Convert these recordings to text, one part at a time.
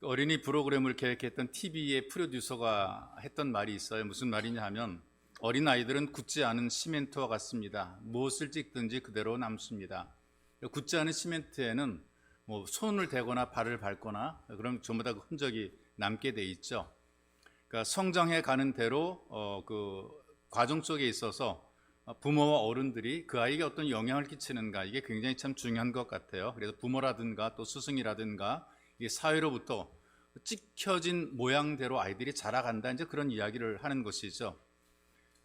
어린이 프로그램을 계획했던 TV의 프로듀서가 했던 말이 있어요. 무슨 말이냐 하면 어린아이들은 굳지 않은 시멘트와 같습니다. 무엇을 찍든지 그대로 남습니다. 굳지 않은 시멘트에는 뭐 손을 대거나 발을 밟거나 그럼 전부 다 그 흔적이 남게 돼 있죠. 그러니까 성장해 가는 대로 그 과정 속에 있어서 부모와 어른들이 그 아이에게 어떤 영향을 끼치는가, 이게 굉장히 참 중요한 것 같아요. 그래서 부모라든가 또 스승이라든가 이 사회로부터 찍혀진 모양대로 아이들이 자라간다, 이제 그런 이야기를 하는 것이죠.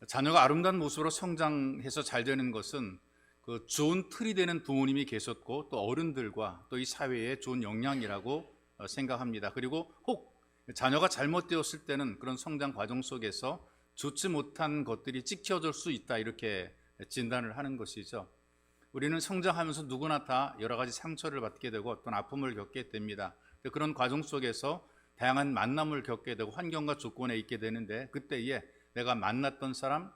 자녀가 아름다운 모습으로 성장해서 잘 되는 것은 그 좋은 틀이 되는 부모님이 계셨고 또 어른들과 또 이 사회에 좋은 영향이라고 생각합니다. 그리고 혹 자녀가 잘못되었을 때는 그런 성장 과정 속에서 좋지 못한 것들이 찍혀질 수 있다, 이렇게 진단을 하는 것이죠. 우리는 성장하면서 누구나 다 여러 가지 상처를 받게 되고 어떤 아픔을 겪게 됩니다. 그런 과정 속에서 다양한 만남을 겪게 되고 환경과 조건에 있게 되는데, 그때에 내가 만났던 사람,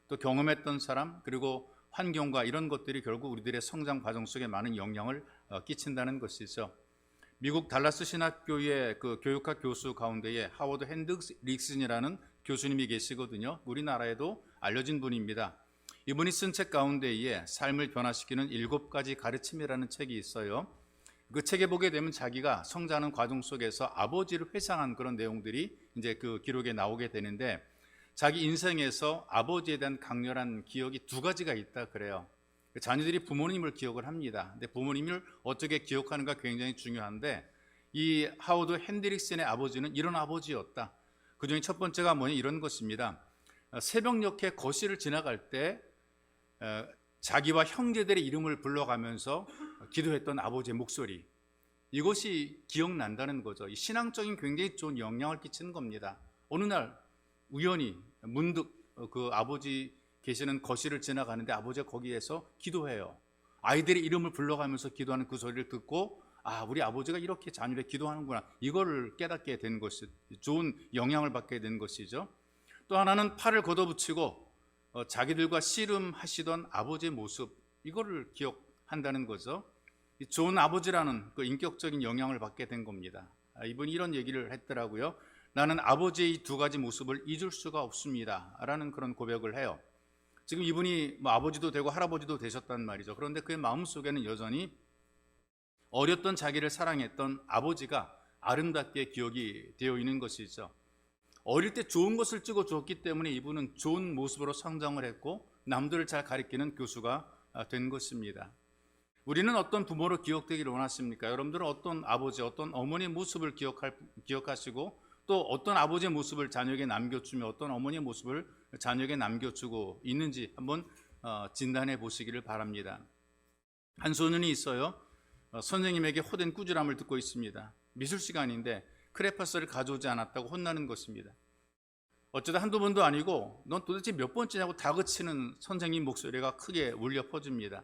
또 경험했던 사람, 그리고 환경과 이런 것들이 결국 우리들의 성장 과정 속에 많은 영향을 끼친다는 것이죠. 미국 달라스 신학교의 그 교육학 교수 가운데에 하워드 핸드릭슨이라는 교수님이 계시거든요. 우리나라에도 알려진 분입니다. 이분이 쓴 책 가운데에 삶을 변화시키는 7가지 가르침이라는 책이 있어요. 그 책에 보게 되면 자기가 성장하는 과정 속에서 아버지를 회상한 그런 내용들이 이제 그 기록에 나오게 되는데, 자기 인생에서 아버지에 대한 강렬한 기억이 2가지가 있다 그래요. 자녀들이 부모님을 기억을 합니다. 근데 부모님을 어떻게 기억하는가 굉장히 중요한데, 이 하워드 핸드릭슨의 아버지는 이런 아버지였다. 그 중에 첫 번째가 뭐냐, 이런 것입니다. 새벽녘에 거실을 지나갈 때 자기와 형제들의 이름을 불러가면서 기도했던 아버지의 목소리, 이것이 기억난다는 거죠. 이 신앙적인 굉장히 좋은 영향을 끼치는 겁니다. 어느 날 우연히 문득 그 아버지 계시는 거실을 지나가는데 아버지가 거기에서 기도해요. 아이들의 이름을 불러가면서 기도하는 그 소리를 듣고, 아, 우리 아버지가 이렇게 자녀를 기도하는구나, 이거를 깨닫게 된 것이, 좋은 영향을 받게 된 것이죠. 또 하나는 팔을 걷어붙이고 자기들과 씨름하시던 아버지의 모습, 이거를 기억한다는 거죠. 좋은 아버지라는 그 인격적인 영향을 받게 된 겁니다. 이분이 이런 얘기를 했더라고요. 나는 아버지의 이 2가지 모습을 잊을 수가 없습니다 라는 그런 고백을 해요. 지금 이분이 뭐 아버지도 되고 할아버지도 되셨단 말이죠. 그런데 그의 마음속에는 여전히 어렸던 자기를 사랑했던 아버지가 아름답게 기억이 되어 있는 것이죠. 어릴 때 좋은 것을 찍어주었기 때문에 이분은 좋은 모습으로 성장을 했고 남들을 잘 가리키는 교수가 된 것입니다. 우리는 어떤 부모로 기억되기를 원하십니까? 여러분들은 어떤 아버지, 어떤 어머니의 모습을 기억하시고 또 어떤 아버지의 모습을 자녀에게 남겨주며 어떤 어머니의 모습을 자녀에게 남겨주고 있는지 한번 진단해 보시기를 바랍니다. 한 소년이 있어요. 선생님에게 호된 꾸지람을 듣고 있습니다. 미술 시간인데 크레파스를 가져오지 않았다고 혼나는 것입니다. 어쩌다 한두 번도 아니고 넌 도대체 몇 번째냐고 다그치는 선생님 목소리가 크게 울려 퍼집니다.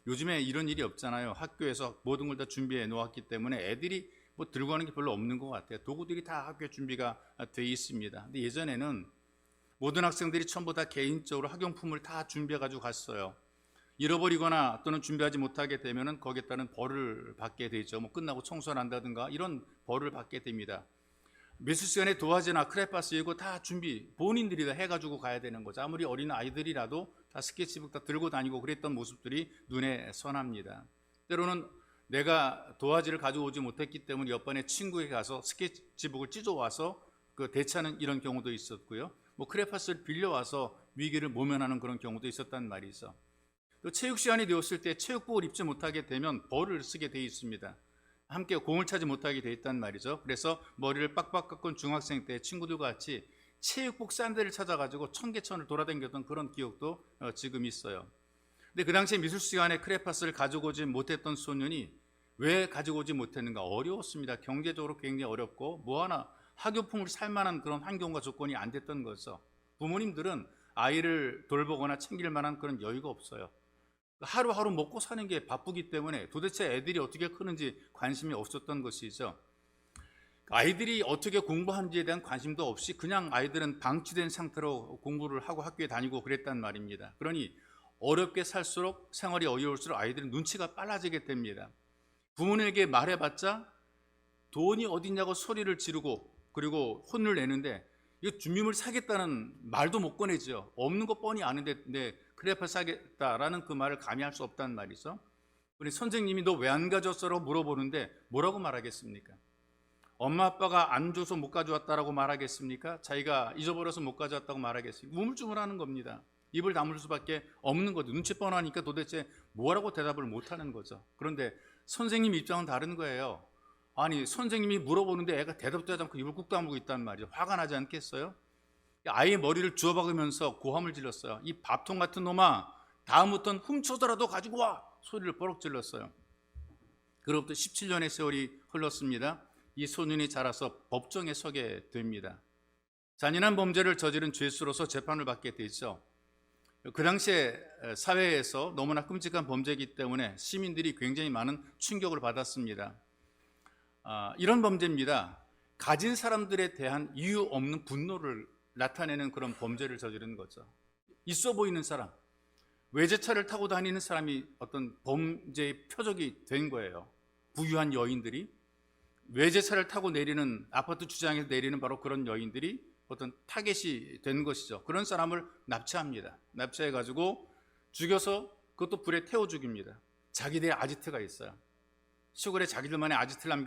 요즘에 이런 일이 없잖아요. 학교에서 모든 걸 다 준비해 놓았기 때문에 애들이 뭐 들고 가는 게 별로 없는 것 같아요. 도구들이 다 학교에 준비가 돼 있습니다. 근데 예전에는 모든 학생들이 전부 다 개인적으로 학용품을 다 준비해 가지고 갔어요. 잃어버리거나 또는 준비하지 못하게 되면은 거기에 따른 벌을 받게 되죠. 뭐 끝나고 청소를 한다든가 이런 벌을 받게 됩니다. 미술 시간에 도화지나 크레파스 이거 다 준비 본인들이 다 해가지고 가야 되는 거죠. 아무리 어린 아이들이라도 다 스케치북 다 들고 다니고 그랬던 모습들이 눈에 선합니다. 때로는 내가 도화지를 가져오지 못했기 때문에 옆반의 친구에게 가서 스케치북을 찢어와서 그 대차는 이런 경우도 있었고요. 뭐 크레파스를 빌려와서 위기를 모면하는 그런 경우도 있었단 말이죠. 또 체육 시간이 되었을 때 체육복을 입지 못하게 되면 벌을 쓰게 되어 있습니다. 함께 공을 차지 못하게 되어 있단 말이죠. 그래서 머리를 빡빡 깎은 중학생 때 친구들과 같이 체육복 싼 데를 찾아가지고 청계천을 돌아다녔던 그런 기억도 지금 있어요. 근데 그 당시에 미술 시간에 크레파스를 가져오지 못했던 소년이 왜 가져오지 못했는가? 어려웠습니다. 경제적으로 굉장히 어렵고 뭐 하나 학용품을 살 만한 그런 환경과 조건이 안 됐던 거죠. 부모님들은 아이를 돌보거나 챙길 만한 그런 여유가 없어요. 하루하루 먹고 사는 게 바쁘기 때문에 도대체 애들이 어떻게 크는지 관심이 없었던 것이죠. 아이들이 어떻게 공부하는지에 대한 관심도 없이 그냥 아이들은 방치된 상태로 공부를 하고 학교에 다니고 그랬단 말입니다. 그러니 어렵게 살수록 생활이 어려울수록 아이들은 눈치가 빨라지게 됩니다. 부모님에게 말해봤자 돈이 어딨냐고 소리를 지르고 그리고 혼을 내는데 이거 준비물 사겠다는 말도 못 꺼내죠. 없는 거 뻔히 아는데 크레파 사겠다라는 그 말을 감히 할 수 없다는 말이죠. 우리 선생님이 너 왜 안 가져왔어라고 물어보는데 뭐라고 말하겠습니까? 엄마 아빠가 안 줘서 못 가져왔다라고 말하겠습니까? 자기가 잊어버려서 못 가져왔다고 말하겠습니까? 우물쭈물하는 겁니다. 입을 다물 수밖에 없는 거죠. 눈치 뻔하니까 도대체 뭐라고 대답을 못하는 거죠. 그런데 선생님 입장은 다른 거예요. 아니 선생님이 물어보는데 애가 대답도 하지 않고 입을 꾹 다물고 있단 말이죠. 화가 나지 않겠어요? 아이의 머리를 주워박으면서 고함을 질렀어요. 이 밥통 같은 놈아, 다음부터는 훔쳐서라도 가지고 와! 소리를 뻐럭 질렀어요. 그로부터 17년의 세월이 흘렀습니다. 이 소년이 자라서 법정에 서게 됩니다. 잔인한 범죄를 저지른 죄수로서 재판을 받게 되죠. 그 당시에 사회에서 너무나 끔찍한 범죄이기 때문에 시민들이 굉장히 많은 충격을 받았습니다. 이런 범죄입니다. 가진 사람들에 대한 이유 없는 분노를 나타내는 그런 범죄를 저지른 거죠. 있어 보이는 사람, 외제차를 타고 다니는 사람이 어떤 범죄의 표적이 된 거예요. 부유한 여인들이 외제차를 타고 내리는, 아파트 주차장에서 내리는 바로 그런 여인들이 어떤 타겟이 된 것이죠. 그런 사람을 납치합니다. 납치해가지고 죽여서 그것도 불에 태워 죽입니다. 자기들의 아지트가 있어요. 시골에 자기들만의 아지트를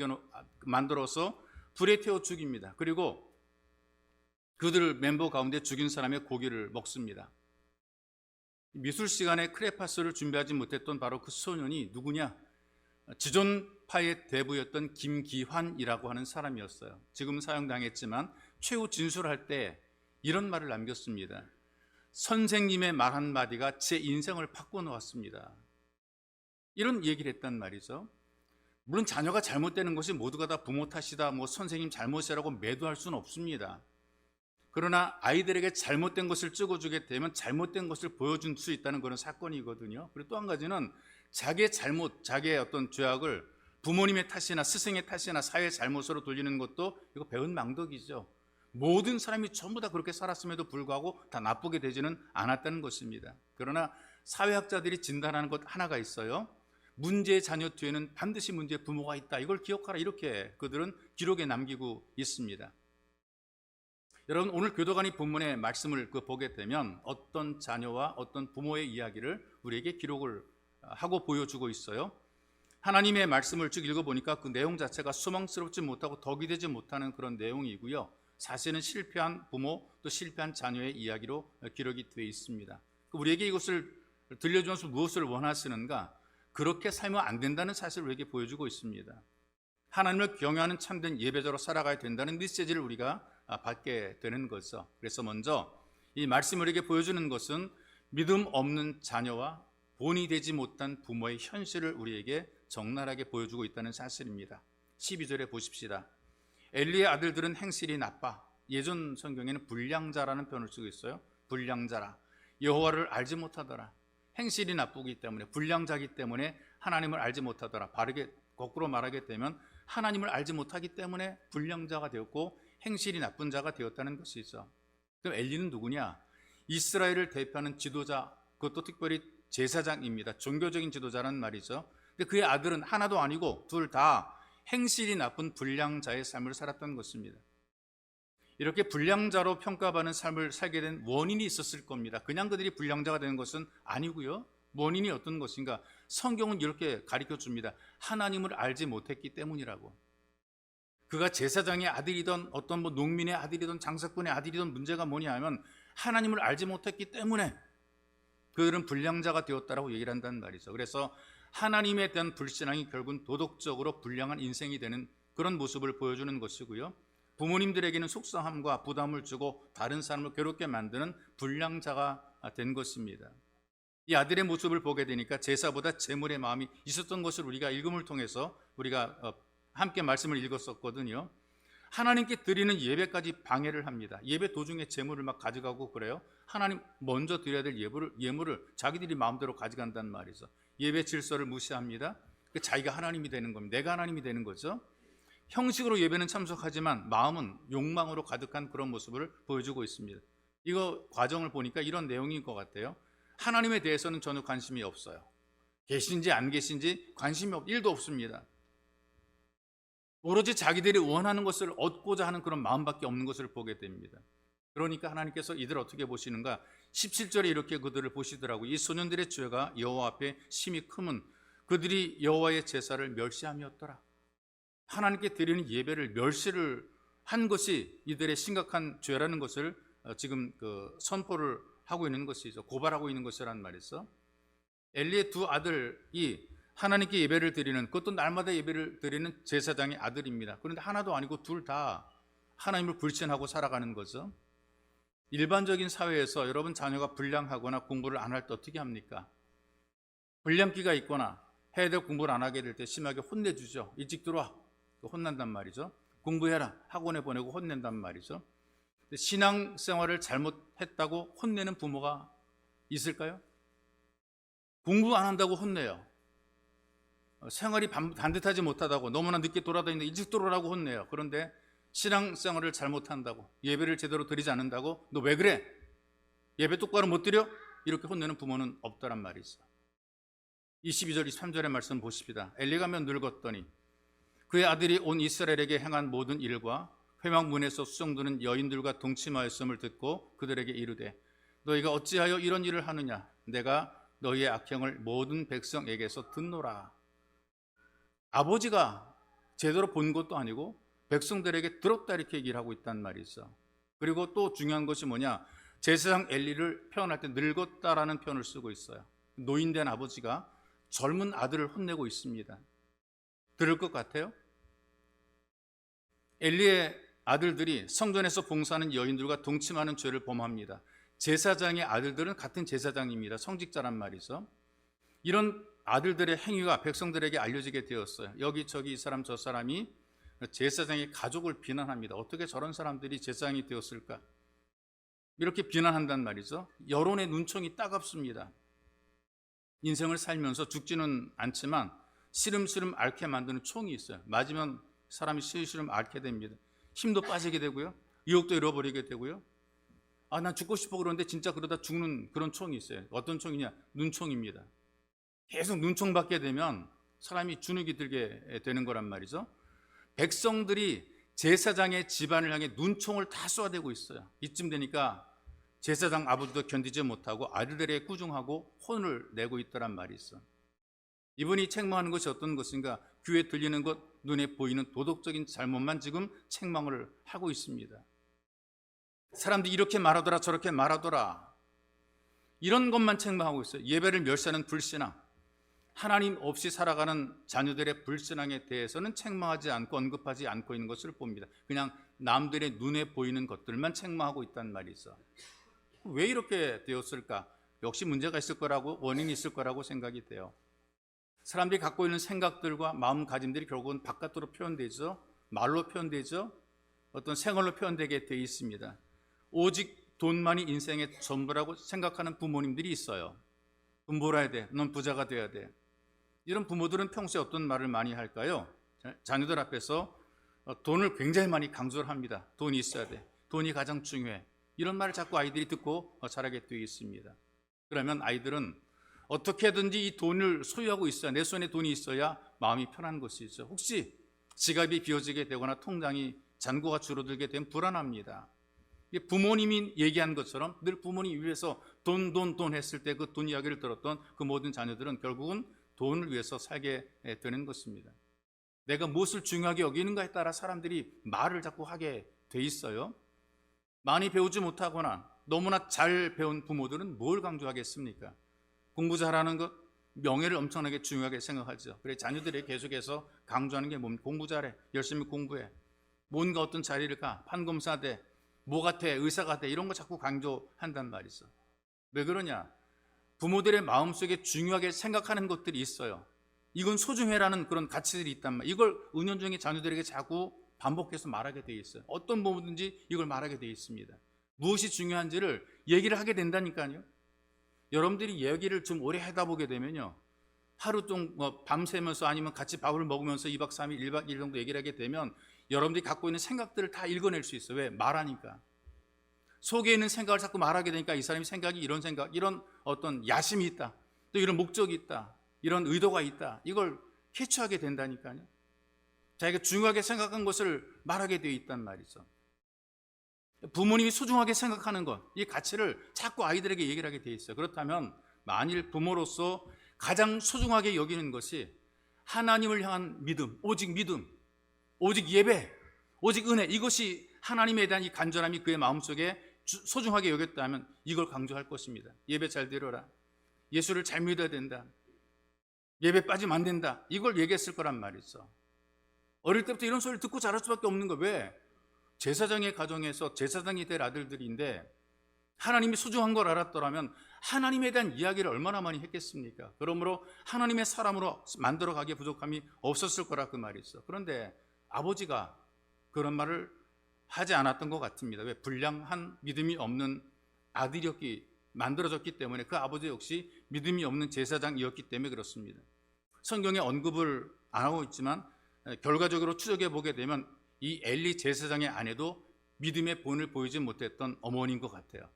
만들어서 불에 태워 죽입니다. 그리고 그들 멤버 가운데 죽인 사람의 고기를 먹습니다. 미술 시간에 크레파스를 준비하지 못했던 바로 그 소년이 누구냐? 지존파의 대부였던 김기환이라고 하는 사람이었어요. 지금 사형당했지만 최후 진술할 때 이런 말을 남겼습니다. 선생님의 말 한마디가 제 인생을 바꿔놓았습니다. 이런 얘기를 했단 말이죠. 물론 자녀가 잘못되는 것이 모두가 다 부모 탓이다, 선생님 잘못이라고 매도할 수는 없습니다. 그러나 아이들에게 잘못된 것을 찍어주게 되면 잘못된 것을 보여줄 수 있다는 그런 사건이거든요. 그리고 또 한 가지는 자기의 잘못, 자기의 어떤 죄악을 부모님의 탓이나 스승의 탓이나 사회의 잘못으로 돌리는 것도 이거 배은 망덕이죠. 모든 사람이 전부 다 그렇게 살았음에도 불구하고 다 나쁘게 되지는 않았다는 것입니다. 그러나 사회학자들이 진단하는 것 하나가 있어요. 문제의 자녀 뒤에는 반드시 문제의 부모가 있다. 이걸 기억하라. 이렇게 그들은 기록에 남기고 있습니다. 여러분, 오늘 교도관이 본문의 말씀을 보게 되면 어떤 자녀와 어떤 부모의 이야기를 우리에게 기록을 하고 보여주고 있어요. 하나님의 말씀을 쭉 읽어보니까 그 내용 자체가 소망스럽지 못하고 덕이 되지 못하는 그런 내용이고요. 사실은 실패한 부모 또 실패한 자녀의 이야기로 기록이 되어 있습니다. 우리에게 이것을 들려주면서 무엇을 원하시는가? 그렇게 살면 안 된다는 사실을 우리에게 보여주고 있습니다. 하나님을 경외하는 참된 예배자로 살아가야 된다는 메시지를 우리가 받게 되는 거죠. 그래서 먼저 이 말씀을 우리에게 보여주는 것은 믿음 없는 자녀와 본이 되지 못한 부모의 현실을 우리에게 적나라하게 보여주고 있다는 사실입니다. 12절에 보십시다. 엘리의 아들들은 행실이 나빠. 예전 성경에는 불량자라는 표현을 쓰고 있어요. 불량자라. 여호와를 알지 못하더라. 행실이 나쁘기 때문에, 불량자기 때문에 하나님을 알지 못하더라. 바르게 거꾸로 말하게 되면 하나님을 알지 못하기 때문에 불량자가 되었고 행실이 나쁜 자가 되었다는 것이죠. 그럼 엘리는 누구냐? 이스라엘을 대표하는 지도자, 그것도 특별히 제사장입니다. 종교적인 지도자란 말이죠. 근데 그의 아들은 하나도 아니고 둘 다 행실이 나쁜 불량자의 삶을 살았던 것입니다. 이렇게 불량자로 평가받는 삶을 살게 된 원인이 있었을 겁니다. 그냥 그들이 불량자가 되는 것은 아니고요. 원인이 어떤 것인가? 성경은 이렇게 가르쳐 줍니다. 하나님을 알지 못했기 때문이라고. 그가 제사장의 아들이든 어떤 농민의 아들이든 장사꾼의 아들이든 문제가 뭐냐 하면 하나님을 알지 못했기 때문에 그들은 불량자가 되었다라고 얘기를 한다는 말이죠. 그래서 하나님에 대한 불신앙이 결국은 도덕적으로 불량한 인생이 되는 그런 모습을 보여주는 것이고요. 부모님들에게는 속상함과 부담을 주고 다른 사람을 괴롭게 만드는 불량자가 된 것입니다. 이 아들의 모습을 보게 되니까 제사보다 재물의 마음이 있었던 것을 우리가 읽음을 통해서 우리가 함께 말씀을 읽었었거든요. 하나님께 드리는 예배까지 방해를 합니다. 예배 도중에 재물을 막 가져가고 그래요. 하나님 먼저 드려야 될 예물을 자기들이 마음대로 가져간단 말이죠. 예배 질서를 무시합니다. 자기가 하나님이 되는 겁니다. 내가 하나님이 되는 거죠. 형식으로 예배는 참석하지만 마음은 욕망으로 가득한 그런 모습을 보여주고 있습니다. 이거 과정을 보니까 이런 내용인 것 같아요. 하나님에 대해서는 전혀 관심이 없어요. 계신지 안 계신지 관심이 1도 없습니다. 오로지 자기들이 원하는 것을 얻고자 하는 그런 마음밖에 없는 것을 보게 됩니다. 그러니까 하나님께서 이들을 어떻게 보시는가? 17절에 이렇게 그들을 보시더라고요. 이 소년들의 죄가 여호와 앞에 심히 크면 그들이 여호와의 제사를 멸시함이었더라. 하나님께 드리는 예배를 멸시를 한 것이 이들의 심각한 죄라는 것을 지금 선포를 하고 있는 것이죠. 고발하고 있는 것이란 말이죠. 엘리의 두 아들이 하나님께 예배를 드리는, 그것도 날마다 예배를 드리는 제사장의 아들입니다. 그런데 하나도 아니고 둘 다 하나님을 불신하고 살아가는 거죠. 일반적인 사회에서 여러분 자녀가 불량하거나 공부를 안 할 때 어떻게 합니까? 불량기가 있거나 해야 될 공부를 안 하게 될 때 심하게 혼내주죠. 일찍 들어와. 혼난단 말이죠. 공부해라. 학원에 보내고 혼낸단 말이죠. 신앙생활을 잘못했다고 혼내는 부모가 있을까요? 공부 안 한다고 혼내요. 생활이 반듯하지 못하다고, 너무나 늦게 돌아다니는데 일찍 들어오라고 혼내요. 그런데 신앙생활을 잘못한다고, 예배를 제대로 드리지 않는다고, 너 왜 그래? 예배 똑바로 못 드려? 이렇게 혼내는 부모는 없다란 말이 있어. 22절, 23절의 말씀 보십시다. 엘리가 몇 늙었더니 그의 아들이 온 이스라엘에게 행한 모든 일과 회막문에서 수종드는 여인들과 동침하였음을 듣고 그들에게 이르되 너희가 어찌하여 이런 일을 하느냐? 내가 너희의 악행을 모든 백성에게서 듣노라. 아버지가 제대로 본 것도 아니고 백성들에게 들었다 이렇게 얘기를 하고 있단 말이 있어. 그리고 또 중요한 것이 뭐냐? 제사장 엘리를 표현할 때 늙었다라는 표현을 쓰고 있어요. 노인된 아버지가 젊은 아들을 혼내고 있습니다. 들을 것 같아요? 엘리의 아들들이 성전에서 봉사하는 여인들과 동침하는 죄를 범합니다. 제사장의 아들들은 같은 제사장입니다. 성직자란 말이죠. 이런 아들들의 행위가 백성들에게 알려지게 되었어요. 여기저기 이 사람 저 사람이 제사장의 가족을 비난합니다. 어떻게 저런 사람들이 제사장이 되었을까? 이렇게 비난한단 말이죠. 여론의 눈총이 따갑습니다. 인생을 살면서 죽지는 않지만 시름시름 앓게 만드는 총이 있어요. 맞으면 사람이 시름시름 앓게 됩니다. 힘도 빠지게 되고요. 유혹도 잃어버리게 되고요. 난 죽고 싶어 그러는데 진짜 그러다 죽는 그런 총이 있어요. 어떤 총이냐? 눈총입니다. 계속 눈총 받게 되면 사람이 주눅이 들게 되는 거란 말이죠. 백성들이 제사장의 집안을 향해 눈총을 다 쏘아대고 있어요. 이쯤 되니까 제사장 아버지도 견디지 못하고 아들들에게 꾸중하고 혼을 내고 있더란 말이 있어. 이분이 책망하는 것이 어떤 것인가? 귀에 들리는 것, 눈에 보이는 도덕적인 잘못만 지금 책망을 하고 있습니다. 사람들이 이렇게 말하더라 저렇게 말하더라 이런 것만 책망하고 있어요. 예배를 멸시하는 불신앙, 하나님 없이 살아가는 자녀들의 불신앙에 대해서는 책망하지 않고 언급하지 않고 있는 것을 봅니다. 그냥 남들의 눈에 보이는 것들만 책망하고 있다는 말이 있어. 왜 이렇게 되었을까? 역시 문제가 있을 거라고, 원인이 있을 거라고 생각이 돼요. 사람들이 갖고 있는 생각들과 마음가짐들이 결국은 바깥으로 표현되죠. 말로 표현되죠. 어떤 생활로 표현되게 되어 있습니다. 오직 돈만이 인생의 전부라고 생각하는 부모님들이 있어요. 돈 벌어야 돼. 넌 부자가 돼야 돼. 이런 부모들은 평소에 어떤 말을 많이 할까요? 자녀들 앞에서 돈을 굉장히 많이 강조를 합니다. 돈이 있어야 돼. 돈이 가장 중요해. 이런 말을 자꾸 아이들이 듣고 자라게 되어 있습니다. 그러면 아이들은 어떻게든지 이 돈을 소유하고 있어야, 내 손에 돈이 있어야 마음이 편한 것이죠. 혹시 지갑이 비어지게 되거나 통장이 잔고가 줄어들게 되면 불안합니다. 부모님이 얘기한 것처럼 늘 부모님 위해서 돈 했을 때 그 돈 이야기를 들었던 그 모든 자녀들은 결국은 돈을 위해서 살게 되는 것입니다. 내가 무엇을 중요하게 여기는가에 따라 사람들이 말을 자꾸 하게 돼 있어요. 많이 배우지 못하거나 너무나 잘 배운 부모들은 뭘 강조하겠습니까? 공부 잘하는 것, 명예를 엄청나게 중요하게 생각하죠. 그래 자녀들이 계속해서 강조하는 게 뭡니까? 공부 잘해, 열심히 공부해, 뭔가 어떤 자리를 가, 판검사 돼, 뭐 같아, 의사가 돼, 이런 거 자꾸 강조한단 말이죠. 왜 그러냐? 부모들의 마음속에 중요하게 생각하는 것들이 있어요. 이건 소중해라는 그런 가치들이 있단 말이에요. 이걸 은연중에 자녀들에게 자꾸 반복해서 말하게 돼 있어요. 어떤 부모든지 이걸 말하게 돼 있습니다. 무엇이 중요한지를 얘기를 하게 된다니까요. 여러분들이 얘기를 좀 오래 하다 보게 되면요, 하루 좀 밤새면서 아니면 같이 밥을 먹으면서 2박 3일, 1박 2일 정도 얘기를 하게 되면 여러분들이 갖고 있는 생각들을 다 읽어낼 수 있어요. 왜? 말하니까. 속에 있는 생각을 자꾸 말하게 되니까 이 사람이 생각이 이런 생각, 이런 어떤 야심이 있다, 또 이런 목적이 있다, 이런 의도가 있다, 이걸 캐치하게 된다니까요. 자기가 중요하게 생각한 것을 말하게 되어 있단 말이죠. 부모님이 소중하게 생각하는 것, 이 가치를 자꾸 아이들에게 얘기를 하게 되어 있어요. 그렇다면 만일 부모로서 가장 소중하게 여기는 것이 하나님을 향한 믿음, 오직 예배, 오직 은혜, 이것이 하나님에 대한 이 간절함이 그의 마음속에 소중하게 여겼다면 이걸 강조할 것입니다. 예배 잘 드려라, 예수를 잘 믿어야 된다, 예배 빠지면 안 된다, 이걸 얘기했을 거란 말이죠. 어릴 때부터 이런 소리를 듣고 자랄 수밖에 없는 거. 왜? 제사장의 가정에서 제사장이 될 아들들인데 하나님이 소중한 걸 알았더라면 하나님에 대한 이야기를 얼마나 많이 했겠습니까? 그러므로 하나님의 사람으로 만들어가기에 부족함이 없었을 거라 그 말이죠. 그런데 아버지가 그런 말을 하지 않았던 것 같습니다. 왜? 불량한 믿음이 없는 아들이었기 만들어졌기 때문에, 그 아버지 역시 믿음이 없는 제사장이었기 때문에 그렇습니다. 성경에 언급을 안 하고 있지만 결과적으로 추적해 보게 되면 이 엘리 제사장의 아내도 믿음의 본을 보이지 못했던 어머니인 것 같아요.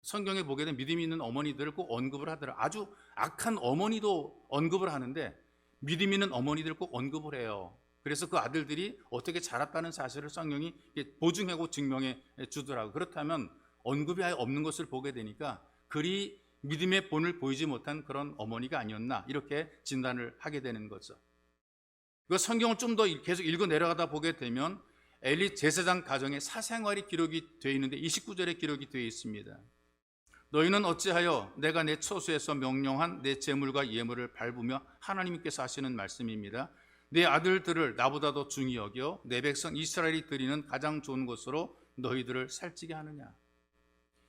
성경에 보게 되면 믿음이 있는 어머니들을 꼭 언급을 하더라고요. 아주 악한 어머니도 언급을 하는데 믿음 있는 어머니들을 꼭 언급을 해요. 그래서 그 아들들이 어떻게 자랐다는 사실을 성경이 보증하고 증명해 주더라고요. 그렇다면 언급이 아예 없는 것을 보게 되니까 그리 믿음의 본을 보이지 못한 그런 어머니가 아니었나, 이렇게 진단을 하게 되는 거죠. 그 성경을 좀 더 계속 읽어 내려가다 보게 되면 엘리 제사장 가정의 사생활이 기록이 되어 있는데 29절에 기록이 되어 있습니다. 너희는 어찌하여 내가 내 처소에서 명령한 내 제물과 예물을 밟으며, 하나님께서 하시는 말씀입니다, 내 아들들을 나보다 더 중히 여겨 내 백성 이스라엘이 드리는 가장 좋은 것으로 너희들을 살찌게 하느냐.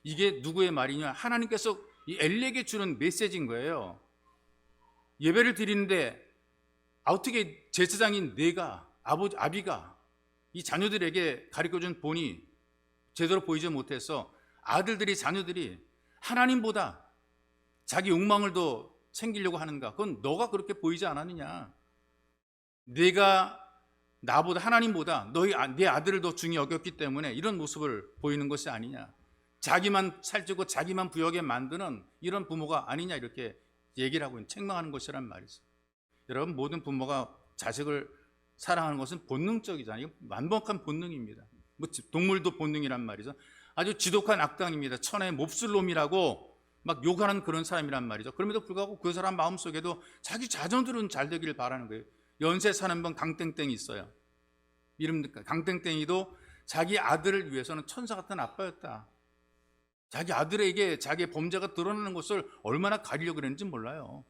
이게 누구의 말이냐? 하나님께서 이 엘리에게 주는 메시지인 거예요. 예배를 드리는데 어떻게 제사장인 내가, 아비가 이 자녀들에게 가르쳐준 본이 제대로 보이지 못해서 아들들이, 자녀들이 하나님보다 자기 욕망을 더 챙기려고 하는가? 그건 너가 그렇게 보이지 않았느냐? 내가 나보다, 하나님보다 내 아들을 더 중히 여겼기 때문에 이런 모습을 보이는 것이 아니냐? 자기만 살찌고 자기만 부여하게 만드는 이런 부모가 아니냐, 이렇게 얘기를 하고 책망하는 것이란 말이죠. 여러분, 모든 부모가 자식을 사랑하는 것은 본능적이잖아요. 완벽한 본능입니다. 동물도 본능이란 말이죠. 아주 지독한 악당입니다. 천하의 몹쓸 놈이라고 막 욕하는 그런 사람이란 말이죠. 그럼에도 불구하고 그 사람 마음속에도 자기 자녀들은 잘 되기를 바라는 거예요. 연세 사는 분 강땡땡이 있어요. 이름 강땡땡이도 자기 아들을 위해서는 천사 같은 아빠였다. 자기 아들에게 자기의 범죄가 드러나는 것을 얼마나 가리려고 그랬는지 몰라요.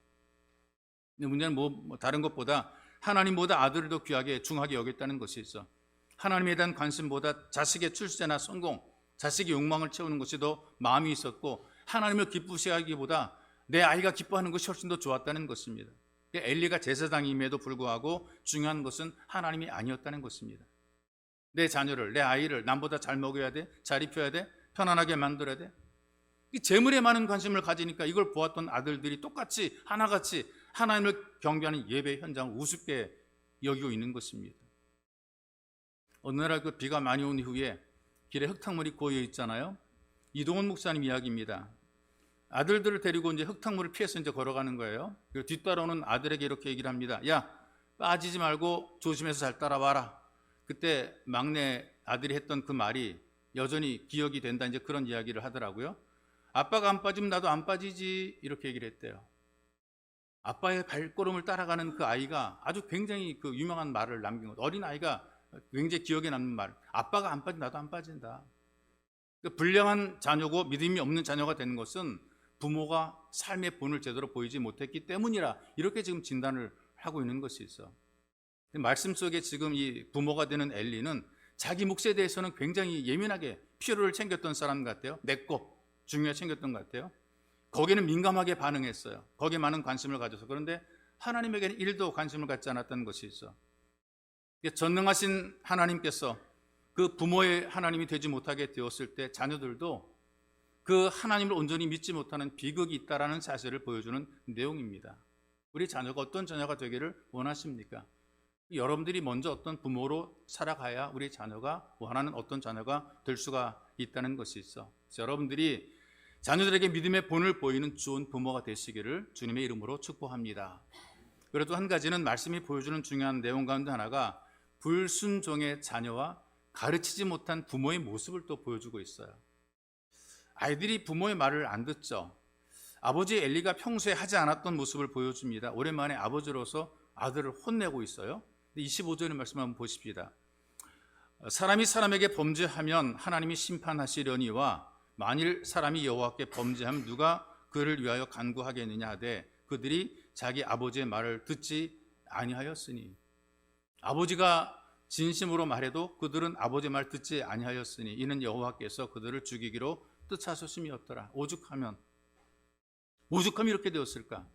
근데 문제는 다른 것보다 하나님보다 아들을 더 귀하게 중하게 여겼다는 것이 있어. 하나님에 대한 관심보다 자식의 출세나 성공, 자식의 욕망을 채우는 것이 더 마음이 있었고, 하나님을 기쁘시게 하기보다 내 아이가 기뻐하는 것이 훨씬 더 좋았다는 것입니다. 엘리가 제사장임에도 불구하고 중요한 것은 하나님이 아니었다는 것입니다. 내 자녀를, 내 아이를 남보다 잘 먹여야 돼, 잘 입혀야 돼, 편안하게 만들어야 돼. 이 재물에 많은 관심을 가지니까 이걸 보았던 아들들이 똑같이 하나같이 하나님을 경배하는 예배 현장을 우습게 여기고 있는 것입니다. 어느 날 그 비가 많이 온 이후에 길에 흙탕물이 고여 있잖아요. 이동훈 목사님 이야기입니다. 아들들을 데리고 이제 흙탕물을 피해서 이제 걸어가는 거예요. 그리고 뒤따라오는 아들에게 이렇게 얘기를 합니다. 야, 빠지지 말고 조심해서 잘 따라와라. 그때 막내 아들이 했던 그 말이 여전히 기억이 된다, 이제 그런 이야기를 하더라고요. 아빠가 안 빠지면 나도 안 빠지지, 이렇게 얘기를 했대요. 아빠의 발걸음을 따라가는 그 아이가 아주 굉장히 그 유명한 말을 남긴 거예요. 어린 아이가 굉장히 기억에 남는 말. 아빠가 안 빠지면 나도 안 빠진다. 불량한 자녀고 믿음이 없는 자녀가 되는 것은 부모가 삶의 본을 제대로 보이지 못했기 때문이라, 이렇게 지금 진단을 하고 있는 것이 있어. 말씀 속에 지금 이 부모가 되는 엘리는 자기 몫에 대해서는 굉장히 예민하게 필요를 챙겼던 사람 같아요. 내 것 중요하게 챙겼던 것 같아요. 거기는 민감하게 반응했어요. 거기에 많은 관심을 가져서. 그런데 하나님에게는 1도 관심을 갖지 않았던 것이 있어. 전능하신 하나님께서 그 부모의 하나님이 되지 못하게 되었을 때 자녀들도 그 하나님을 온전히 믿지 못하는 비극이 있다는 사실을 보여주는 내용입니다. 우리 자녀가 어떤 자녀가 되기를 원하십니까? 여러분들이 먼저 어떤 부모로 살아가야 우리 자녀가 원하는 어떤 자녀가 될 수가 있다는 것이 있어. 그래서 여러분들이 자녀들에게 믿음의 본을 보이는 좋은 부모가 되시기를 주님의 이름으로 축복합니다. 그래도 한 가지는 말씀이 보여주는 중요한 내용 가운데 하나가 불순종의 자녀와 가르치지 못한 부모의 모습을 또 보여주고 있어요. 아이들이 부모의 말을 안 듣죠. 아버지 엘리가 평소에 하지 않았던 모습을 보여줍니다. 오랜만에 아버지로서 아들을 혼내고 있어요. 25절의 말씀 한번 보십시다. 사람이 사람에게 범죄하면 하나님이 심판하시려니와 만일 사람이 여호와께 범죄하면 누가 그를 위하여 간구하겠느냐 하되 그들이 자기 아버지의 말을 듣지 아니하였으니, 아버지가 진심으로 말해도 그들은 아버지의 말 듣지 아니하였으니 이는 여호와께서 그들을 죽이기로 뜻하셨음이었더라. 오죽하면 이렇게 되었을까?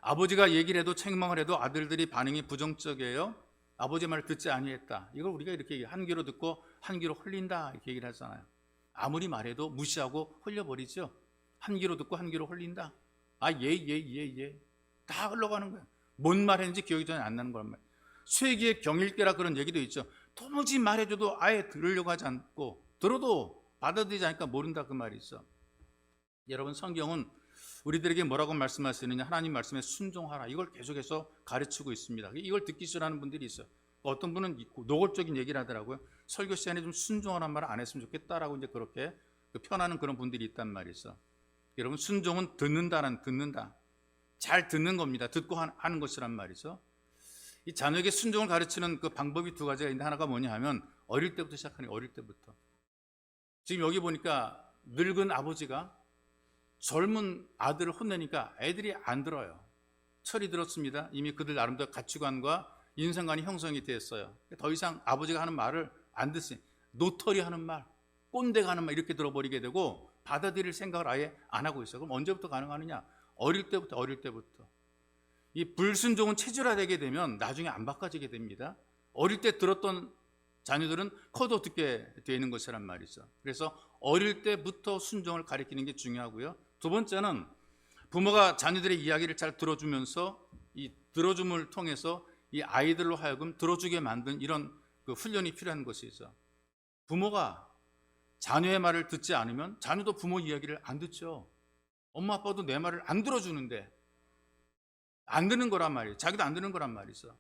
아버지가 얘기를 해도 책망을 해도 아들들이 반응이 부정적이에요. 아버지 말을 듣지 아니했다. 이걸 우리가 이렇게 한 귀로 듣고 한 귀로 흘린다 이렇게 얘기를 하잖아요. 아무리 말해도 무시하고 흘려버리죠. 한 귀로 듣고 한 귀로 흘린다. 예. 다 흘러가는 거야. 뭔 말했는지 기억이 전혀 안 나는 거란 말이에요. 쇠기의 경일계라 그런 얘기도 있죠. 도무지 말해줘도 아예 들으려고 하지 않고 들어도 받아들이지 않으니까 모른다 그 말이 있어. 여러분, 성경은 우리들에게 뭐라고 말씀하시느냐, 하나님 말씀에 순종하라 이걸 계속해서 가르치고 있습니다. 이걸 듣기 싫어하는 분들이 있어요. 어떤 분은 노골적인 얘기를 하더라고요. 설교 시간에 좀 순종하라는 말을 안 했으면 좋겠다라고 이제 그렇게 편하는 그런 분들이 있단 말이 있어. 여러분, 순종은 듣는다. 잘 듣는 겁니다. 듣고 하는 것이란 말이죠. 이 자녀에게 순종을 가르치는 그 방법이 두 가지가 있는데, 하나가 뭐냐 하면 어릴 때부터 시작하는 거예요. 어릴 때부터. 지금 여기 보니까 늙은 아버지가 젊은 아들을 혼내니까 애들이 안 들어요. 철이 들었습니다. 이미 그들 나름대로 가치관과 인생관이 형성이 됐어요. 더 이상 아버지가 하는 말을 안 듣으니 노털이 하는 말, 꼰대가 하는 말 이렇게 들어버리게 되고 받아들일 생각을 아예 안 하고 있어요. 그럼 언제부터 가능하느냐? 어릴 때부터. 이 불순종은 체질화되게 되면 나중에 안 바꿔지게 됩니다. 어릴 때 들었던 자녀들은 커도 듣게 되는 것이란 말이죠. 그래서 어릴 때부터 순종을 가르치는 게 중요하고요. 두 번째는 부모가 자녀들의 이야기를 잘 들어주면서 이 들어줌을 통해서 이 아이들로 하여금 들어주게 만든 이런 그 훈련이 필요한 것이죠. 부모가 자녀의 말을 듣지 않으면 자녀도 부모 이야기를 안 듣죠. 엄마 아빠도 내 말을 안 들어주는데 안 듣는 거란 말이에요. 자기도 안 듣는 거란 말이죠.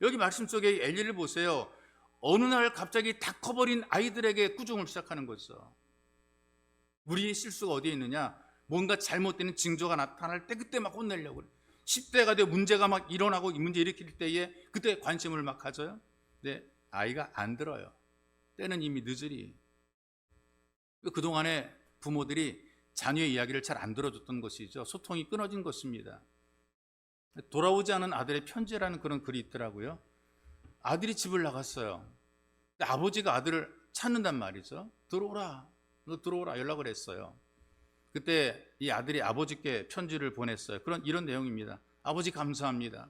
여기 말씀 속에 엘리를 보세요. 어느 날 갑자기 다 커버린 아이들에게 꾸중을 시작하는 거죠. 우리의 실수가 어디에 있느냐? 뭔가 잘못되는 징조가 나타날 때 그때 막 혼내려고 그래. 10대가 되어 문제가 막 일어나고 문제 일으킬 때에 그때 관심을 막 가져요. 근데 아이가 안 들어요. 때는 이미 늦으리. 그동안에 부모들이 자녀의 이야기를 잘 안 들어줬던 것이죠. 소통이 끊어진 것입니다. 돌아오지 않은 아들의 편지라는 그런 글이 있더라고요. 아들이 집을 나갔어요. 근데 아버지가 아들을 찾는단 말이죠. 들어오라, 너 들어오라 연락을 했어요. 그때 이 아들이 아버지께 편지를 보냈어요. 이런 내용입니다. 아버지 감사합니다.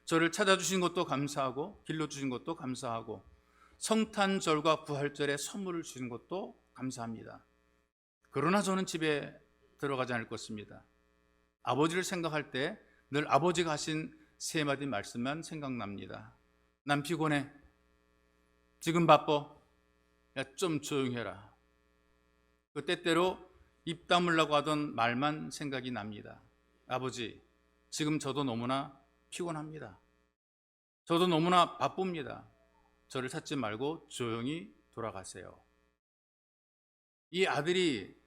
저를 찾아주신 것도 감사하고 길러주신 것도 감사하고 성탄절과 부활절에 선물을 주신 것도 감사합니다. 그러나 저는 집에 들어가지 않을 것입니다. 아버지를 생각할 때 늘 아버지가 하신 세 마디 말씀만 생각납니다. 난 피곤해. 지금 바빠. 야, 좀 조용히 해라. 그 때때로 입 다물라고 하던 말만 생각이 납니다. 아버지, 지금 저도 너무나 피곤합니다. 저도 너무나 바쁩니다. 저를 찾지 말고 조용히 돌아가세요. 이 아들이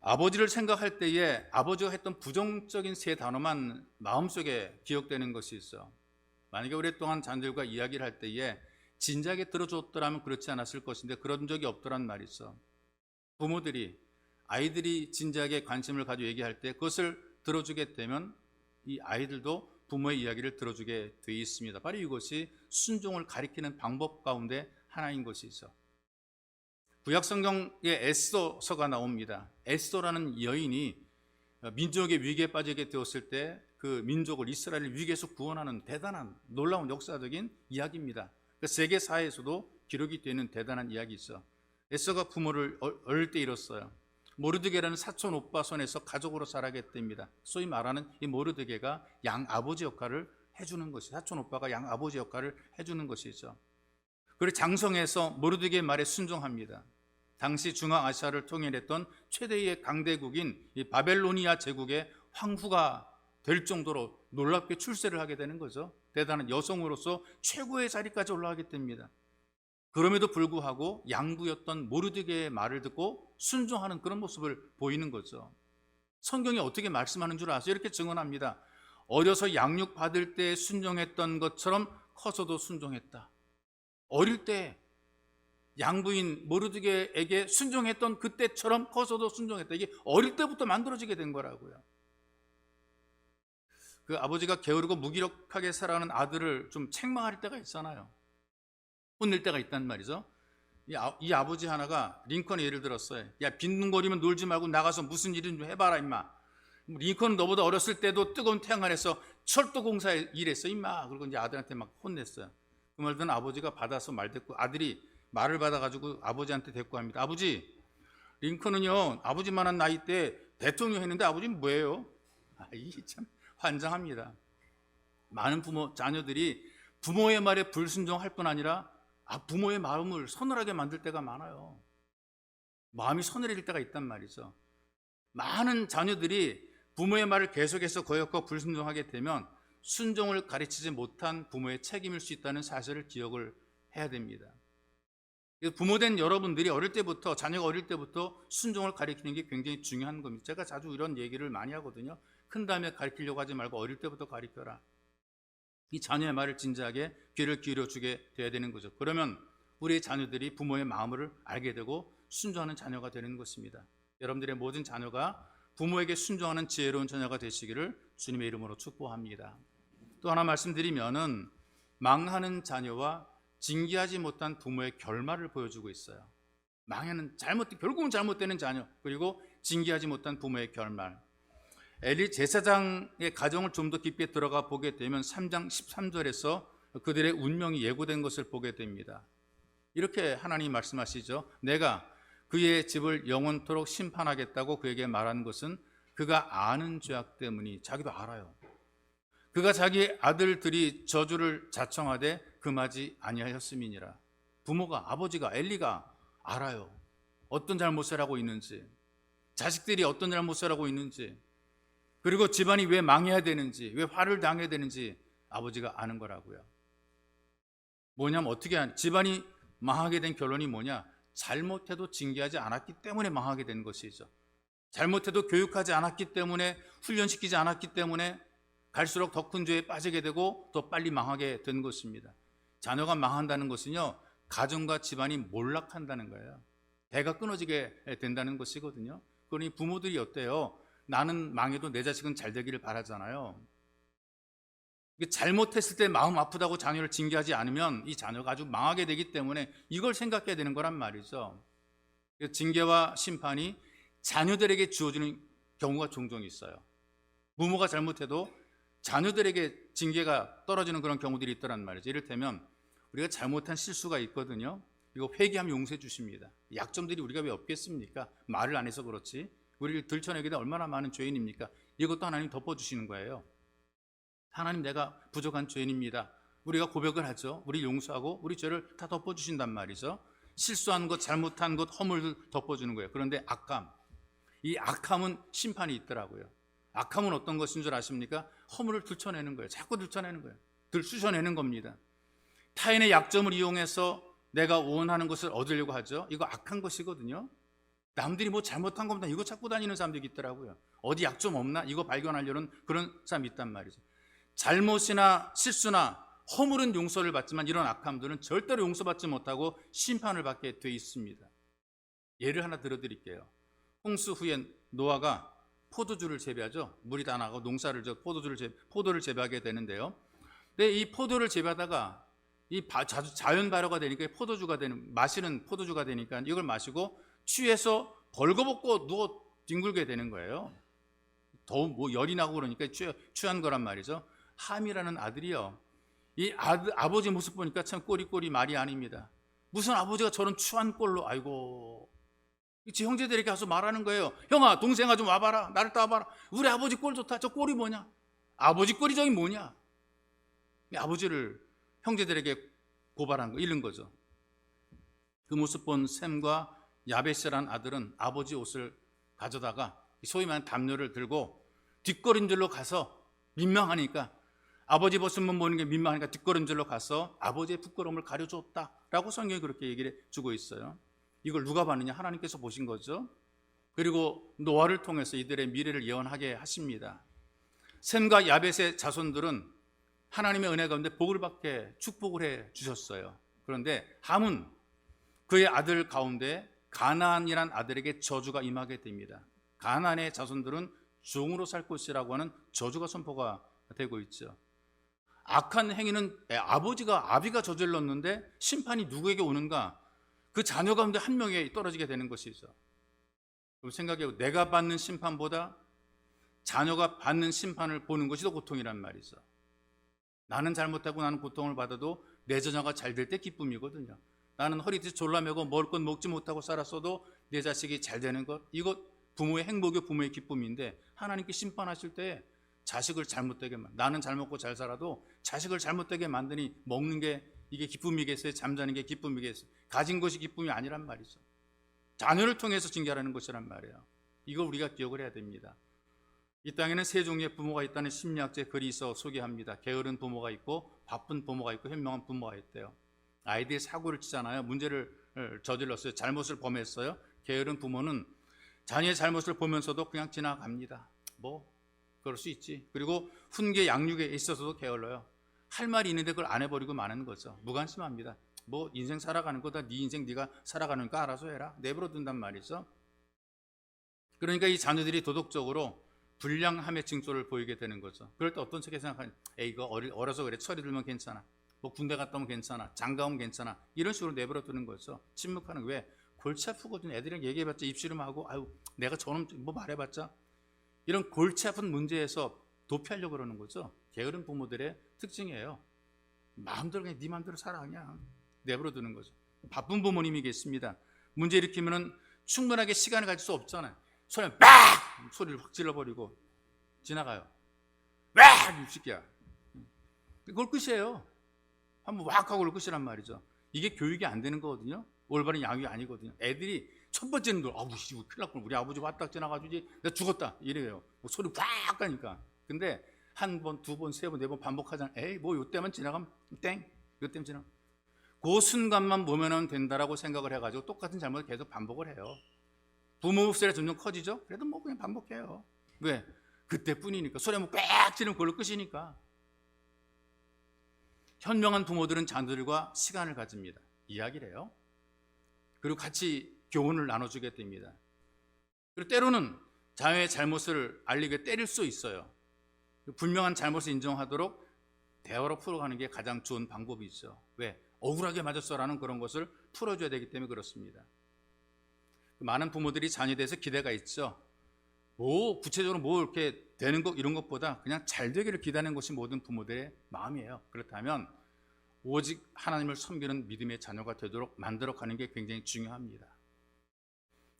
아버지를 생각할 때에 아버지가 했던 부정적인 세 단어만 마음속에 기억되는 것이 있어. 만약에 오랫동안 자녀들과 이야기를 할 때에 진작에 들어줬더라면 그렇지 않았을 것인데 그런 적이 없더란 말이 있어. 부모들이 아이들이 진지하게 관심을 가지고 얘기할 때 그것을 들어주게 되면 이 아이들도 부모의 이야기를 들어주게 되어 있습니다. 바로 이것이 순종을 가리키는 방법 가운데 하나인 것이 있어. 구약성경에 에스더서가 나옵니다. 에스더라는 여인이 민족의 위기에 빠지게 되었을 때 그 민족을 이스라엘을 위기에서 구원하는 대단한 놀라운 역사적인 이야기입니다. 세계사에서도 기록이 되는 대단한 이야기 있어. 에스더가 부모를 어릴 때 잃었어요. 모르드게라는 사촌 오빠 손에서 가족으로 자라게 됩니다. 소위 말하는 이 모르드게가 양아버지 역할을 해주는 것이, 사촌 오빠가 양아버지 역할을 해주는 것이죠. 그리고 장성해서 모르드게의 말에 순종합니다. 당시 중앙아시아를 통일했던 최대의 강대국인 이 바벨로니아 제국의 황후가 될 정도로 놀랍게 출세를 하게 되는 거죠. 대단한 여성으로서 최고의 자리까지 올라가게 됩니다. 그럼에도 불구하고 양부였던 모르드게의 말을 듣고 순종하는 그런 모습을 보이는 거죠. 성경이 어떻게 말씀하는 줄 아세요? 이렇게 증언합니다. 어려서 양육 받을 때 순종했던 것처럼 커서도 순종했다. 어릴 때 양부인 모르드게에게 순종했던 그때처럼 커서도 순종했다. 이게 어릴 때부터 만들어지게 된 거라고요. 그 아버지가 게으르고 무기력하게 살아가는 아들을 좀 책망할 때가 있잖아요. 혼낼 때가 있단 말이죠. 이 아버지 하나가 링컨이 예를 들었어요. 야, 빈둥거리면 놀지 말고 나가서 무슨 일은 좀 해봐라 임마. 링컨은 너보다 어렸을 때도 뜨거운 태양 아래서 철도 공사에 일했어 임마. 그리고 이제 아들한테 막 혼냈어요. 그 말 듣는 아버지가 받아서 말대꾸, 아들이 말을 받아가지고 아버지한테 대꾸합니다. 아버지, 링컨은요 아버지만한 나이 때 대통령 했는데 아버지는 뭐예요? 이게 참 환장합니다. 많은 자녀들이 부모의 말에 불순종할 뿐 아니라 부모의 마음을 서늘하게 만들 때가 많아요. 마음이 서늘해질 때가 있단 말이죠. 많은 자녀들이 부모의 말을 계속해서 거역하고 불순종하게 되면 순종을 가르치지 못한 부모의 책임일 수 있다는 사실을 기억을 해야 됩니다. 부모된 여러분들이 어릴 때부터, 자녀가 어릴 때부터 순종을 가르치는 게 굉장히 중요한 겁니다. 제가 자주 이런 얘기를 많이 하거든요. 큰 다음에 가르치려고 하지 말고 어릴 때부터 가르쳐라. 이 자녀의 말을 진지하게 귀를 기울여주게 돼야 되는 거죠. 그러면 우리 자녀들이 부모의 마음을 알게 되고 순종하는 자녀가 되는 것입니다. 여러분들의 모든 자녀가 부모에게 순종하는 지혜로운 자녀가 되시기를 주님의 이름으로 축복합니다. 또 하나 말씀드리면은 망하는 자녀와 징계하지 못한 부모의 결말을 보여주고 있어요. 망하는 결국은 잘못되는 자녀, 그리고 징계하지 못한 부모의 결말. 엘리 제사장의 가정을 좀 더 깊게 들어가 보게 되면 3장 13절에서 그들의 운명이 예고된 것을 보게 됩니다. 이렇게 하나님이 말씀하시죠. 내가 그의 집을 영원토록 심판하겠다고 그에게 말한 것은 그가 아는 죄악 때문이, 자기도 알아요. 그가 자기 아들들이 저주를 자청하되 금하지 아니하였음이니라. 부모가, 아버지가, 엘리가 알아요. 어떤 잘못을 하고 있는지, 자식들이 어떤 잘못을 하고 있는지, 그리고 집안이 왜 망해야 되는지, 왜 화를 당해야 되는지 아버지가 아는 거라고요. 뭐냐면 집안이 망하게 된 결론이 뭐냐? 잘못해도 징계하지 않았기 때문에 망하게 된 것이죠. 잘못해도 교육하지 않았기 때문에, 훈련시키지 않았기 때문에 갈수록 더 큰 죄에 빠지게 되고 더 빨리 망하게 된 것입니다. 자녀가 망한다는 것은요, 가정과 집안이 몰락한다는 거예요. 대가 끊어지게 된다는 것이거든요. 그러니 부모들이 어때요? 나는 망해도 내 자식은 잘 되기를 바라잖아요. 잘못했을 때 마음 아프다고 자녀를 징계하지 않으면 이 자녀가 아주 망하게 되기 때문에 이걸 생각해야 되는 거란 말이죠. 징계와 심판이 자녀들에게 주어지는 경우가 종종 있어요. 부모가 잘못해도 자녀들에게 징계가 떨어지는 그런 경우들이 있더란 말이죠. 이를테면 우리가 잘못한 실수가 있거든요. 이거 회개하면 용서해 주십니다. 약점들이 우리가 왜 없겠습니까? 말을 안 해서 그렇지. 우리를 들춰내게 된 얼마나 많은 죄인입니까? 이것도 하나님 덮어주시는 거예요. 하나님, 내가 부족한 죄인입니다. 우리가 고백을 하죠. 우리 용서하고 우리 죄를 다 덮어주신단 말이죠. 실수한 것, 잘못한 것, 허물을 덮어주는 거예요. 그런데 악함, 이 악함은 심판이 있더라고요. 악함은 어떤 것인 줄 아십니까? 허물을 들춰내는 거예요. 자꾸 들춰내는 거예요. 들쑤셔내는 겁니다. 타인의 약점을 이용해서 내가 원하는 것을 얻으려고 하죠. 이거 악한 것이거든요. 남들이 뭐 잘못한 겁니다. 이거 찾고 다니는 사람들이 있더라고요. 어디 약점 없나? 이거 발견하려는 그런 사람이 있단 말이죠. 잘못이나 실수나 허물은 용서를 받지만 이런 악함들은 절대로 용서받지 못하고 심판을 받게 돼 있습니다. 예를 하나 들어드릴게요. 홍수 후에 노아가 포도주를 재배하죠. 물이 다 나가고 포도를 재배하게 되는데요. 근데 이 포도를 재배하다가 이 자연 발효가 되니까 마시는 포도주가 되니까 이걸 마시고 취해서 벌거벗고 누워 뒹굴게 되는 거예요. 더 열이 나고 그러니까 취한 거란 말이죠. 함이라는 아들이요. 이 아버지 모습 보니까 참 꼬리꼬리 말이 아닙니다. 무슨 아버지가 저런 추한 꼴로, 아이고. 지 형제들에게 가서 말하는 거예요. 형아, 동생아 좀 와봐라. 나를 따와봐라. 우리 아버지 꼴 좋다. 저 꼴이 뭐냐? 아버지 꼴이 저기 뭐냐? 아버지를 형제들에게 잃는 거죠. 그 모습 본 셈과 야베스라는 아들은 아버지 옷을 가져다가 소위 말하는 담요를 들고 뒷걸음질로 가서 민망하니까, 아버지 모습만 보는 게 민망하니까 뒷걸음질로 가서 아버지의 부끄러움을 가려줬다라고 성경이 그렇게 얘기를 해주고 있어요. 이걸 누가 봤느냐? 하나님께서 보신 거죠. 그리고 노아를 통해서 이들의 미래를 예언하게 하십니다. 셈과 야벳의 자손들은 하나님의 은혜 가운데 복을 받게 축복을 해 주셨어요. 그런데 함은 그의 아들 가운데 가나안이란 아들에게 저주가 임하게 됩니다. 가나안의 자손들은 종으로 살 것이라고 하는 저주가 선포가 되고 있죠. 악한 행위는 아비가 저질렀는데 심판이 누구에게 오는가? 그 자녀 가운데 한 명에 떨어지게 되는 것이죠. 그럼 생각해요. 내가 받는 심판보다 자녀가 받는 심판을 보는 것이 더 고통이란 말이죠. 나는 잘못하고 나는 고통을 받아도 내 자녀가 잘 될 때 기쁨이거든요. 나는 허리띠 졸라매고 먹을 것 먹지 못하고 살았어도 내 자식이 잘 되는 것, 이것 부모의 행복이 부모의 기쁨인데, 하나님께 심판하실 때 자식을 잘못되게 나는 잘 먹고 잘 살아도 자식을 잘못되게 만드니 먹는 게 이게 기쁨이겠어요? 잠자는 게 기쁨이겠어요? 가진 것이 기쁨이 아니란 말이죠. 자녀를 통해서 징계하는 것이란 말이에요. 이걸 우리가 기억을 해야 됩니다. 이 땅에는 세 종류의 부모가 있다는 심리학자의 글이 있어 소개합니다. 게으른 부모가 있고 바쁜 부모가 있고 현명한 부모가 있대요. 아이들이 사고를 치잖아요. 문제를 저질렀어요. 잘못을 범했어요. 게으른 부모는 자녀의 잘못을 보면서도 그냥 지나갑니다. 뭐 그럴 수 있지. 그리고 훈계 양육에 있어서도 게을러요. 할 말이 있는데 그걸 안 해버리고 마는 거죠. 무관심합니다. 뭐 인생 살아가는 거다. 네 인생 네가 살아가는 거 알아서 해라. 내버려 둔단 말이죠. 그러니까 이 자녀들이 도덕적으로 불량함의 징조를 보이게 되는 거죠. 그럴 때 어떤 책에 생각하냐, 이거 어려서 그래, 철이 들면 괜찮아, 뭐 군대 갔다 오면 괜찮아, 장가 오면 괜찮아, 이런 식으로 내버려 두는 거죠. 침묵하는 거. 왜? 골치 아프거든. 애들이랑 얘기해봤자 입씨름하고, 아유 내가 저놈 뭐 말해봤자, 이런 골치 아픈 문제에서 도피하려고 그러는 거죠. 게으른 부모들의 특징이에요. 마음대로 그냥 네 마음대로 살아, 그냥 내버려 두는 거죠. 바쁜 부모님이 계십니다. 문제 일으키면은 충분하게 시간을 가질 수 없잖아요. 소리를 막 소리를 확 질러버리고 지나가요. 왜 이 새끼야. 그걸 끝이에요. 한번 왁 하고 그걸 끝이란 말이죠. 이게 교육이 안 되는 거거든요. 올바른 양육이 아니거든요. 애들이 첫 번째는 아우 큰일 났구나. 우리 아버지 왔다 지나가지고 내가 죽었다 이래요. 뭐 소리 꽉 가니까. 근데 한 번, 두 번, 세 번, 네 번 반복하잖아. 에이 뭐 요때만 지나가면 땡. 요때만 지나가면. 그 순간만 모면하면 된다라고 생각을 해가지고 똑같은 잘못을 계속 반복을 해요. 부모 흡수가 점점 커지죠? 그래도 뭐 그냥 반복해요. 왜? 그때뿐이니까. 소리 한번 꽉 지르면 그걸로 끝이니까. 현명한 부모들은 자녀들과 시간을 가집니다. 이야기를 해요. 그리고 같이 교훈을 나눠주게 됩니다. 그리고 때로는 자녀의 잘못을 알리게 때릴 수 있어요. 분명한 잘못을 인정하도록 대화로 풀어가는 게 가장 좋은 방법이죠. 왜? 억울하게 맞았어라는 그런 것을 풀어줘야 되기 때문에 그렇습니다. 많은 부모들이 자녀에 대해서 기대가 있죠. 뭐 구체적으로 뭐 이렇게 되는 것 이런 것보다 그냥 잘 되기를 기대하는 것이 모든 부모들의 마음이에요. 그렇다면 오직 하나님을 섬기는 믿음의 자녀가 되도록 만들어가는 게 굉장히 중요합니다.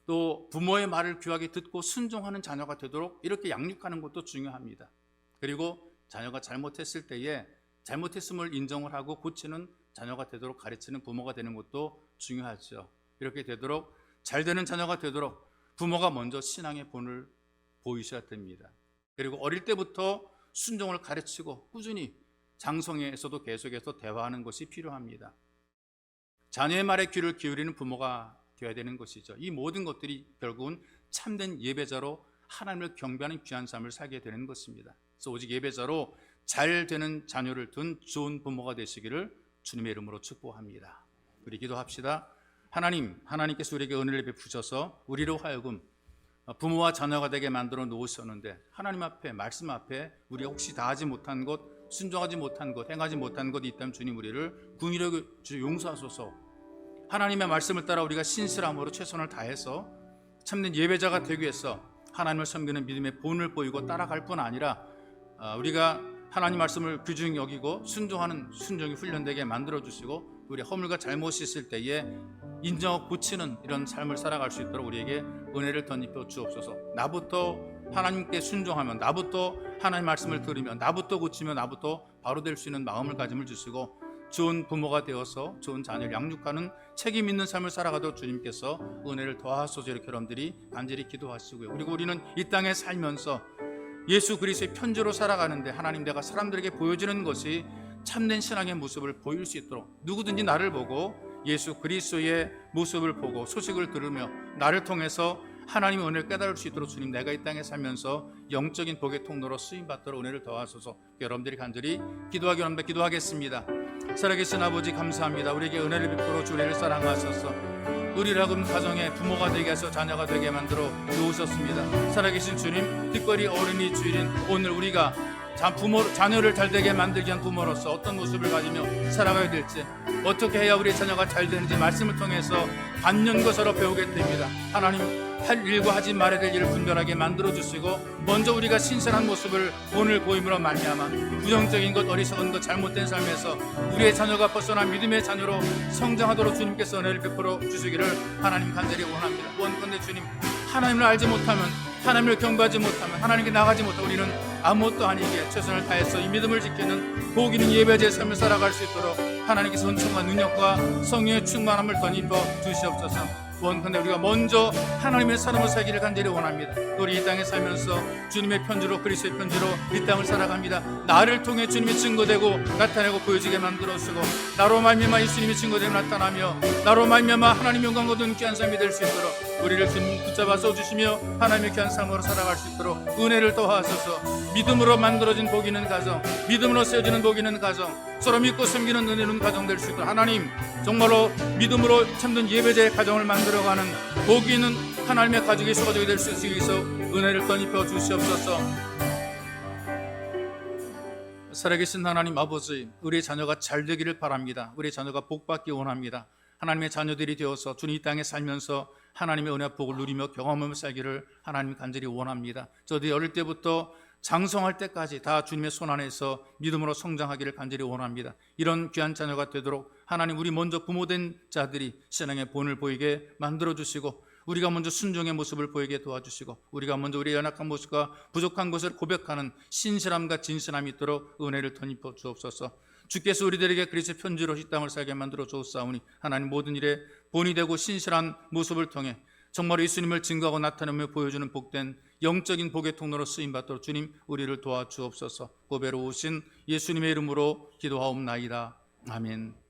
또 부모의 말을 귀하게 듣고 순종하는 자녀가 되도록 이렇게 양육하는 것도 중요합니다. 그리고 자녀가 잘못했을 때에 잘못했음을 인정을 하고 고치는 자녀가 되도록 가르치는 부모가 되는 것도 중요하죠. 이렇게 되도록 잘 되는 자녀가 되도록 부모가 먼저 신앙의 본을 보이셔야 됩니다. 그리고 어릴 때부터 순종을 가르치고 꾸준히 장성에서도 계속해서 대화하는 것이 필요합니다. 자녀의 말에 귀를 기울이는 부모가 되어야 되는 것이죠. 이 모든 것들이 결국은 참된 예배자로 하나님을 경배하는 귀한 삶을 살게 되는 것입니다. 그래서 오직 예배자로 잘 되는 자녀를 둔 좋은 부모가 되시기를 주님의 이름으로 축복합니다. 우리 기도합시다. 하나님께서 우리에게 은혜를 베푸셔서 우리로 하여금 부모와 자녀가 되게 만들어 놓으셨는데, 하나님 앞에, 말씀 앞에 우리가 혹시 다하지 못한 것, 순종하지 못한 것, 행하지 못한 것이 있다면 주님 우리를 긍휼히 주여 용서하소서. 하나님의 말씀을 따라 우리가 신실함으로 최선을 다해서 참된 예배자가 되기 위해서 하나님을 섬기는 믿음의 본을 보이고 따라갈 뿐 아니라 우리가 하나님 말씀을 귀중히 여기고 순종하는 순종이 훈련되게 만들어주시고, 우리 허물과 잘못이 있을 때에 인정하고 고치는 이런 삶을 살아갈 수 있도록 우리에게 은혜를 덧입혀 주옵소서. 나부터 하나님께 순종하면, 나부터 하나님 말씀을 들으면, 나부터 고치면, 나부터 바로 될 수 있는 마음을 가짐을 주시고 좋은 부모가 되어서 좋은 자녀를 양육하는 책임 있는 삶을 살아가도록 주님께서 은혜를 더하소서. 이렇게 여러분들이 간절히 기도하시고요. 그리고 우리는 이 땅에 살면서 예수 그리스도의 편지로 살아가는데 하나님, 내가 사람들에게 보여주는 것이 참된 신앙의 모습을 보일 수 있도록 누구든지 나를 보고 예수 그리스도의 모습을 보고 소식을 들으며 나를 통해서 하나님의 은혜를 깨달을 수 있도록 주님, 내가 이 땅에 살면서 영적인 복의 통로로 쓰임받도록 은혜를 더하소서. 여러분들이 간절히 기도하기 원합니다. 기도하겠습니다. 살아계신 아버지 감사합니다. 우리에게 은혜를 베풀어 주를 사랑하셔서 우리라금 가정의 부모가 되게 해서 자녀가 되게 만들어 주셨습니다. 살아계신 주님, 특별히 어린이 주일인 오늘 우리가 자녀를 잘 되게 만들기 위한 부모로서 어떤 모습을 가지며 살아가야 될지, 어떻게 해야 우리 자녀가 잘 되는지 말씀을 통해서 반년과 서로 배우게 됩니다. 하나님, 할 일과 하지 말아야 될 일을 분별하게 만들어 주시고 먼저 우리가 신선한 모습을 오늘 보임으로 말미암아 부정적인 것, 어리석은 것, 잘못된 삶에서 우리의 자녀가 벗어난 믿음의 자녀로 성장하도록 주님께서 은혜를 베풀어 주시기를 하나님 간절히 원합니다. 원컨대 주님, 하나님을 알지 못하면, 하나님을 경배하지 못하면, 하나님께 나가지 못하면 우리는 아무것도 아니기에 최선을 다해서 이 믿음을 지키는 복 있는 예배자의 삶을 살아갈 수 있도록 하나님께서 은총과 능력과 성령의 충만함을 덧입어 주시옵소서. 원컨대 우리가 먼저 하나님의 사람을 살기를 간절히 원합니다. 우리 이 땅에 살면서 주님의 편지로, 그리스도의 편지로 이 땅을 살아갑니다. 나를 통해 주님이 증거되고 나타내고 보여지게 만들어주시고 나로 말미암아 예수님이 증거되고 나타나며 나로 말미암아 하나님 영광 거둔 귀한 삶이 될 수 있도록 우리를 주님 붙잡아 써주시며 하나님의 귀한 삶으로 살아갈 수 있도록 은혜를 더하소서. 믿음으로 만들어진 복 있는 가정, 믿음으로 세워지는 복 있는 가정, 서로 믿고 섬기는 은혜로운 가정 될 수 있도록 하나님, 정말로 믿음으로 참된 예배자의 가정을 만들어가는 복 있는 하나님의 가족이 소가족이 될 수 있기 위해서 은혜를 덧입혀 주시옵소서. 살아계신 하나님 아버지, 우리의 자녀가 잘 되기를 바랍니다. 우리의 자녀가 복받기 원합니다. 하나님의 자녀들이 되어서 주님 이 땅에 살면서 하나님의 은혜와 복을 누리며 경험하며 살기를 하나님 간절히 원합니다. 저도 어릴 때부터 장성할 때까지 다 주님의 손 안에서 믿음으로 성장하기를 간절히 원합니다. 이런 귀한 자녀가 되도록 하나님, 우리 먼저 부모된 자들이 신앙의 본을 보이게 만들어주시고 우리가 먼저 순종의 모습을 보이게 도와주시고 우리가 먼저 우리의 연약한 모습과 부족한 것을 고백하는 신실함과 진실함이 있도록 은혜를 덧입어 주옵소서. 주께서 우리들에게 그리스도의 편지로 이 땅을 살게 만들어 주옵사오니 하나님, 모든 일에 본이 되고 신실한 모습을 통해 정말 예수님을 증거하고 나타내며 보여주는 복된 영적인 복의 통로로 쓰임받도록 주님 우리를 도와주옵소서. 고배로 오신 예수님의 이름으로 기도하옵나이다. 아멘.